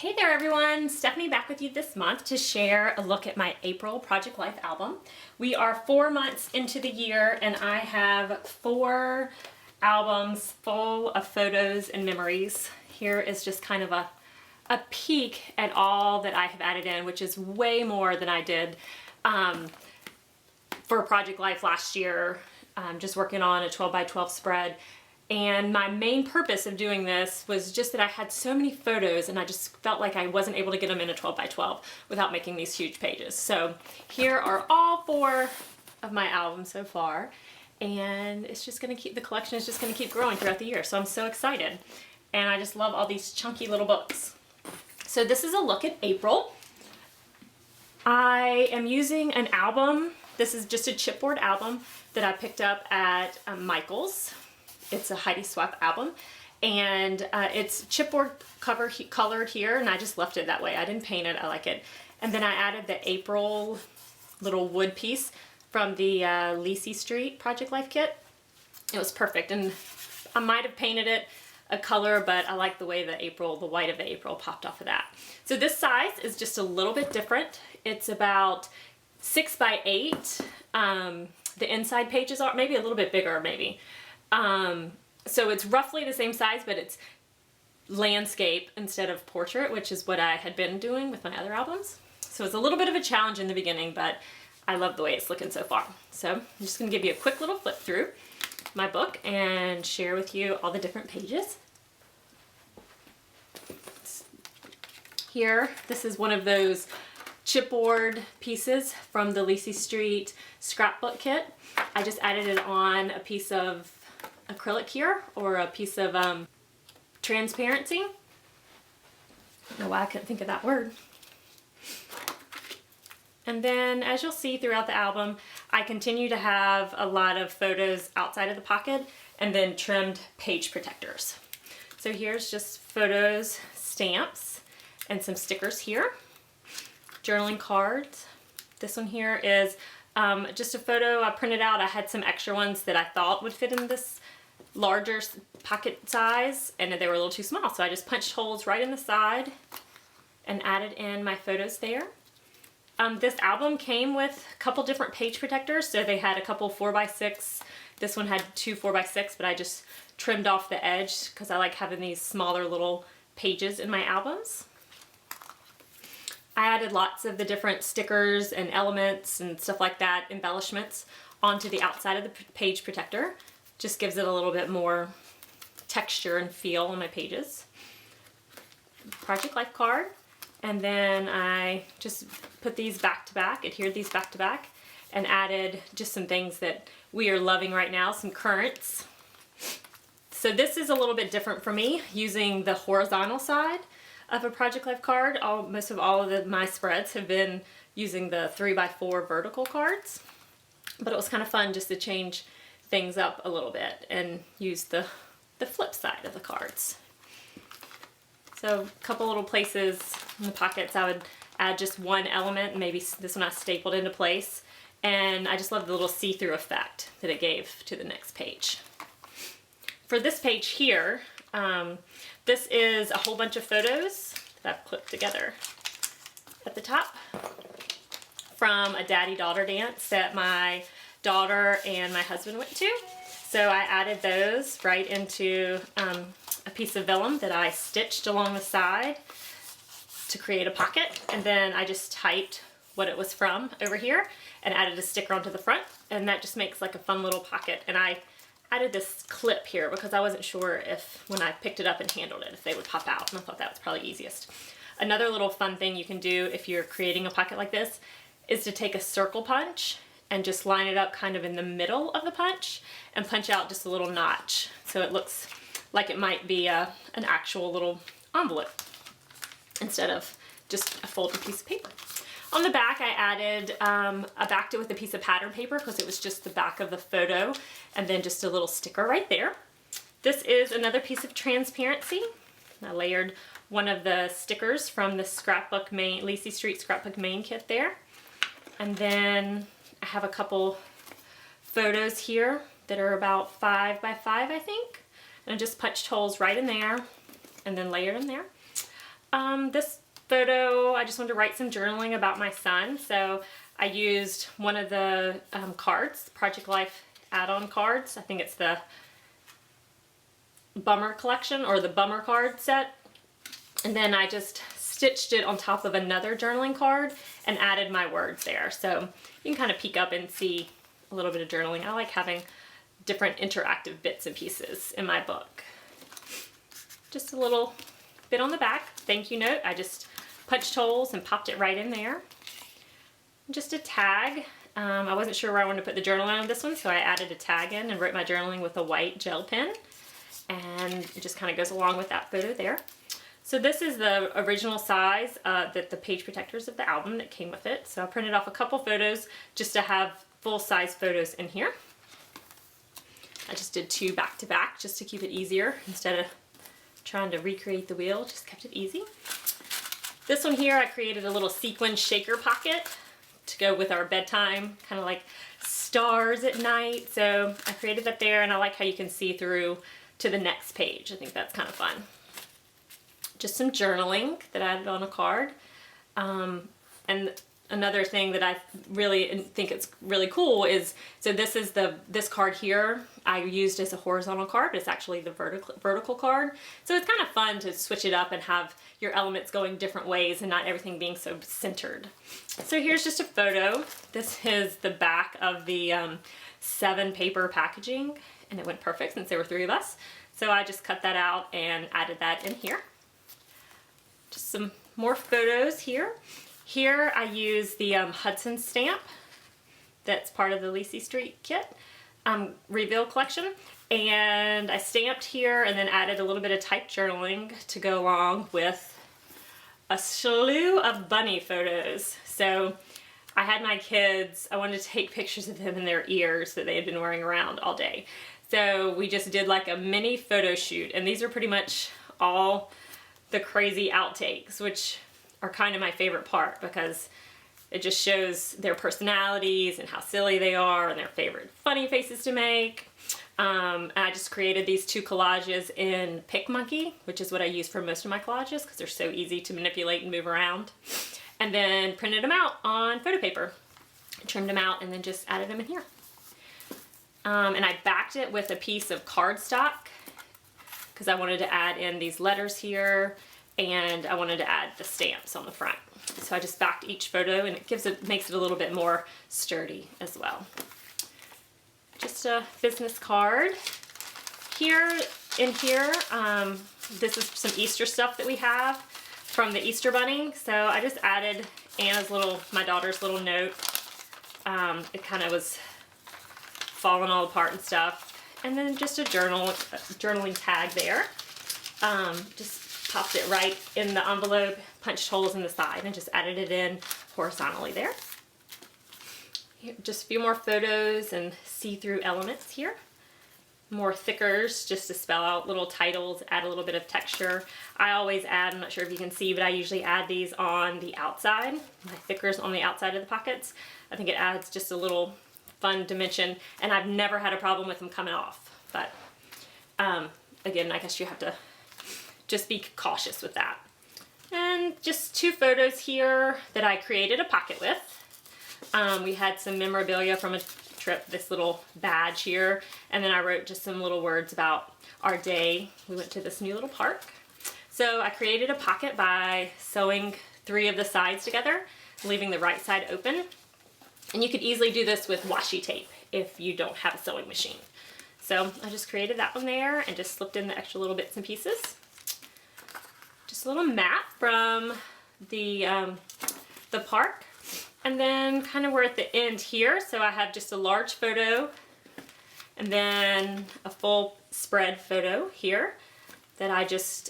Hey there everyone, Stephanie back with you this month to share a look at my April Project Life album. We are 4 months into the year and I have 4 albums full of photos and memories. Here is just kind of a peek at all that I have added in, which is way more than I did for Project Life last year, just working on a 12 by 12 spread. And my main purpose of doing this was just that I had so many photos and I just felt like I wasn't able to get them in a 12 by 12 without making these huge pages. So here are all 4 of my albums so far, and it's just going to keep, the collection is just going to keep growing throughout the year. So I'm so excited. And I just love all these chunky little books. So this is a look at April. I am using an album. This is just a chipboard album that I picked up at Michael's. It's a Heidi Swap album, and it's chipboard colored here, and I just left it that way. I didn't paint it, I like it. And then I added the April little wood piece from the Lacey Street Project Life kit. It was perfect, and I might have painted it a color, but I like the way the white of the April popped off of that. So this size is just a little bit different. It's about 6 by 8. The inside pages are maybe a little bit bigger, maybe. So it's roughly the same size, but it's landscape instead of portrait, which is what I had been doing with my other albums. So it's a little bit of a challenge in the beginning, but I love the way it's looking so far. So I'm just going to give you a quick little flip through my book and share with you all the different pages. Here, this is one of those chipboard pieces from the Lacey Street scrapbook kit. I just added it on a piece of acrylic here, or a piece of transparency. I don't know why I couldn't think of that word. And then, as you'll see throughout the album, I continue to have a lot of photos outside of the pocket and then trimmed page protectors. So here's just photos, stamps, and some stickers here. Journaling cards. This one here is just a photo I printed out. I had some extra ones that I thought would fit in this larger pocket size, and they were a little too small, so I just punched holes right in the side and added in my photos there. This album came with a couple different page protectors, so they had a couple 4x6. This one had 2 4x6, but I just trimmed off the edge because I like having these smaller little pages in my albums. I added lots of the different stickers and elements and stuff like that, embellishments, onto the outside of the page protector. Just gives it a little bit more texture and feel on my pages. Project Life card. And then I just put these back to back, adhered these back to back, and added just some things that we are loving right now, some currants. So this is a little bit different for me, using the horizontal side of a Project Life card. Most of all of my spreads have been using the 3x4 vertical cards, but it was kind of fun just to change things up a little bit and use the flip side of the cards. So a couple little places in the pockets I would add just one element, maybe this one I stapled into place, and I just love the little see-through effect that it gave to the next page. For this page here, this is a whole bunch of photos that I've clipped together at the top from a daddy-daughter dance that my daughter and my husband went to. So I added those right into a piece of vellum that I stitched along the side to create a pocket, and then I just typed what it was from over here and added a sticker onto the front, and that just makes like a fun little pocket. And I added this clip here because I wasn't sure if when I picked it up and handled it if they would pop out, and I thought that was probably easiest. Another little fun thing you can do if you're creating a pocket like this is to take a circle punch and just line it up kind of in the middle of the punch and punch out just a little notch so it looks like it might be an actual little envelope instead of just a folded piece of paper. On the back I added, I backed it with a piece of pattern paper because it was just the back of the photo, and then just a little sticker right there. This is another piece of transparency. I layered one of the stickers from the scrapbook main, Lacey Street scrapbook main kit there. And then I have a couple photos here that are about 5 by 5, I think. And I just punched holes right in there and then layered them there. This photo, I just wanted to write some journaling about my son. So I used one of the cards, Project Life add-on cards. I think it's the Bummer collection or the Bummer card set. And then I just stitched it on top of another journaling card and added my words there. So you can kind of peek up and see a little bit of journaling. I like having different interactive bits and pieces in my book. Just a little bit on the back, thank you note. I just punched holes and popped it right in there. Just a tag. I wasn't sure where I wanted to put the journal on this one, so I added a tag in and wrote my journaling with a white gel pen. And it just kind of goes along with that photo there. So this is the original size that the page protectors of the album that came with it. So I printed off a couple photos just to have full-size photos in here. I just did 2 back to back just to keep it easier instead of trying to recreate the wheel, just kept it easy. This one here, I created a little sequin shaker pocket to go with our bedtime, kind of like stars at night. So I created that there, and I like how you can see through to the next page. I think that's kind of fun. Just some journaling that I added on a card. And another thing that I really think it's really cool is, so this is this card here I used as a horizontal card, but it's actually the vertical card. So it's kind of fun to switch it up and have your elements going different ways and not everything being so centered. So here's just a photo. This is the back of the 7 paper packaging, and it went perfect since there were 3 of us. So I just cut that out and added that in here. Just some more photos here. Here I use the Hudson stamp that's part of the Lacey Street kit reveal collection, and I stamped here and then added a little bit of type journaling to go along with a slew of bunny photos. So I had my kids, I wanted to take pictures of them in their ears that they had been wearing around all day. So we just did like a mini photo shoot, and these are pretty much all the crazy outtakes, which are kind of my favorite part because it just shows their personalities and how silly they are and their favorite funny faces to make. And I just created these 2 collages in PicMonkey, which is what I use for most of my collages because they're so easy to manipulate and move around. And then printed them out on photo paper, trimmed them out, and then just added them in here. And I backed it with a piece of cardstock because I wanted to add in these letters here, and I wanted to add the stamps on the front. So I just backed each photo, and it makes it a little bit more sturdy as well. Just a business card. Here, in here, this is some Easter stuff that we have from the Easter Bunny. So I just added my daughter's little note. It kind of was falling all apart and stuff. And then just a journaling tag there. Just popped it right in the envelope, punched holes in the side, and just added it in horizontally there. Here, just a few more photos and see-through elements here. More thickers just to spell out little titles, add a little bit of texture. I always add, I'm not sure if you can see, but I usually add these on the outside, my thickers on the outside of the pockets. I think it adds just a little fun dimension, and I've never had a problem with them coming off. But again, I guess you have to just be cautious with that. And just 2 photos here that I created a pocket with. We had some memorabilia from a trip, this little badge here, and then I wrote just some little words about our day. We went to this new little park. So I created a pocket by sewing 3 of the sides together, leaving the right side open. And you could easily do this with washi tape if you don't have a sewing machine. So I just created that one there and just slipped in the extra little bits and pieces. Just a little map from the park. And then kind of we're at the end here, so I have just a large photo and then a full spread photo here that I just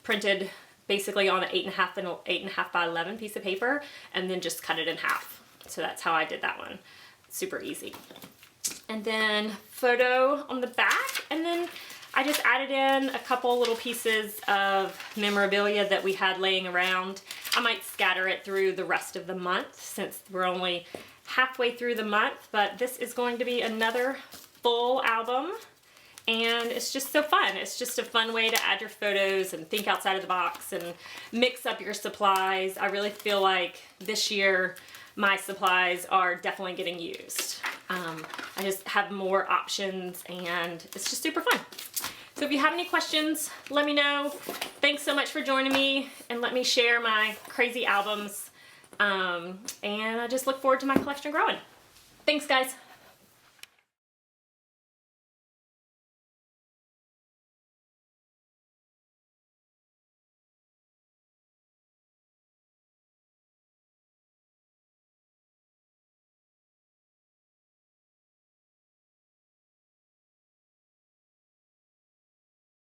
printed basically on an 8.5 by 11 piece of paper, and then just cut it in half. So that's how I did that one. Super easy. And then photo on the back, and then I just added in a couple little pieces of memorabilia that we had laying around. I might scatter it through the rest of the month since we're only halfway through the month, but this is going to be another full album, and it's just so fun. It's just a fun way to add your photos and think outside of the box and mix up your supplies. I really feel like this year my supplies are definitely getting used. I just have more options and it's just super fun. So if you have any questions, let me know. Thanks so much for joining me and let me share my crazy albums. And I just look forward to my collection growing. Thanks, guys.